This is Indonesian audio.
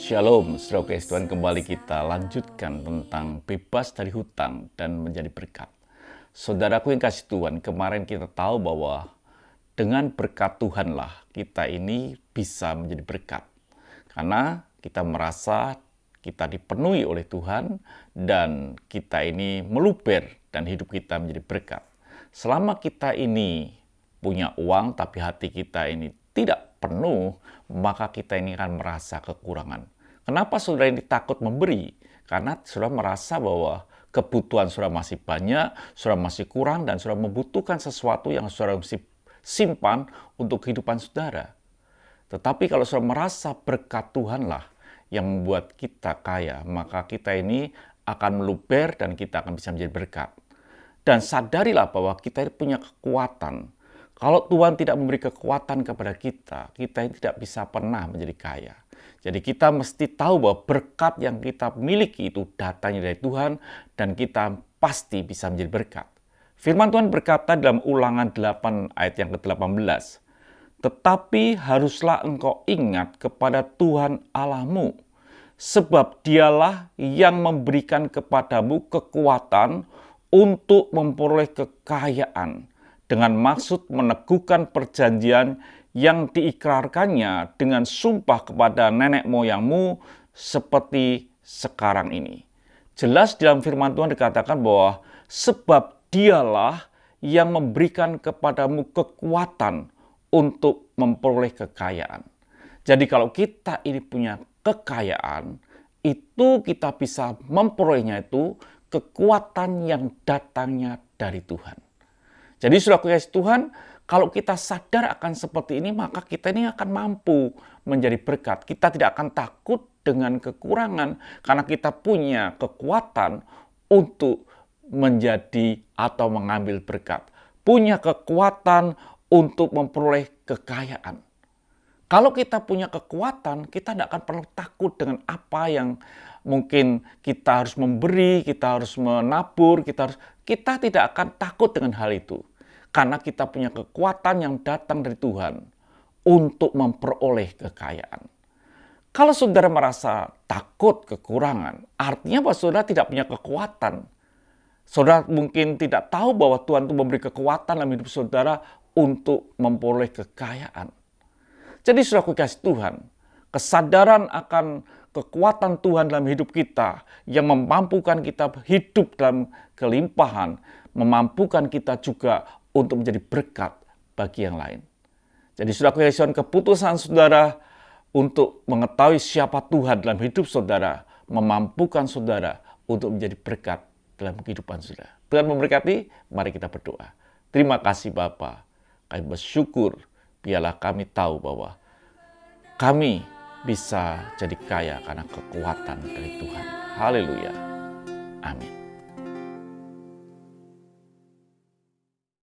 Shalom, saudara Kristus Tuhan, kembali kita lanjutkan tentang bebas dari hutang dan menjadi berkat. Saudaraku yang kasih Tuhan, kemarin kita tahu bahwa dengan berkat Tuhanlah kita ini bisa menjadi berkat. Karena kita merasa kita dipenuhi oleh Tuhan dan kita ini meluber dan hidup kita menjadi berkat. Selama kita ini punya uang tapi hati kita ini tidak penuh, maka kita ini akan merasa kekurangan. Kenapa saudara ini takut memberi? Karena saudara merasa bahwa kebutuhan saudara masih banyak, saudara masih kurang, dan saudara membutuhkan sesuatu yang saudara mesti simpan untuk kehidupan saudara. Tetapi kalau saudara merasa berkat Tuhanlah yang membuat kita kaya, maka kita ini akan meluber dan kita akan bisa menjadi berkat. Dan sadarilah bahwa kita ini punya kekuatan. Kalau Tuhan tidak memberi kekuatan kepada kita, kita tidak bisa pernah menjadi kaya. Jadi kita mesti tahu bahwa berkat yang kita miliki itu datangnya dari Tuhan dan kita pasti bisa menjadi berkat. Firman Tuhan berkata dalam Ulangan 8 ayat yang ke-18, "Tetapi haruslah engkau ingat kepada Tuhan Allahmu, sebab dialah yang memberikan kepadamu kekuatan untuk memperoleh kekayaan, dengan maksud meneguhkan perjanjian yang diikrarkannya dengan sumpah kepada nenek moyangmu seperti sekarang ini." Jelas dalam firman Tuhan dikatakan bahwa sebab dialah yang memberikan kepadamu kekuatan untuk memperoleh kekayaan. Jadi kalau kita ini punya kekayaan, itu kita bisa memperolehnya itu kekuatan yang datangnya dari Tuhan. Jadi saudaraku kasih Tuhan, kalau kita sadar akan seperti ini, maka kita ini akan mampu menjadi berkat. Kita tidak akan takut dengan kekurangan, karena kita punya kekuatan untuk menjadi atau mengambil berkat. Punya kekuatan untuk memperoleh kekayaan. Kalau kita punya kekuatan, kita tidak akan perlu takut dengan apa yang mungkin kita harus memberi, kita harus menabur, kita tidak akan takut dengan hal itu. Karena kita punya kekuatan yang datang dari Tuhan untuk memperoleh kekayaan. Kalau saudara merasa takut kekurangan, artinya bahwa saudara tidak punya kekuatan. Saudara mungkin tidak tahu bahwa Tuhan itu memberi kekuatan dalam hidup saudara untuk memperoleh kekayaan. Jadi saudara kasih Tuhan, kesadaran akan kekuatan Tuhan dalam hidup kita yang memampukan kita hidup dalam kelimpahan, memampukan kita juga untuk menjadi berkat bagi yang lain. Jadi saudara kasih Tuhan, keputusan saudara untuk mengetahui siapa Tuhan dalam hidup saudara, memampukan saudara untuk menjadi berkat dalam kehidupan saudara. Tuhan memberkati, mari kita berdoa. Terima kasih Bapa, kami bersyukur biarlah kami tahu bahwa kami bisa jadi kaya karena kekuatan dari Tuhan. Haleluya. Amin.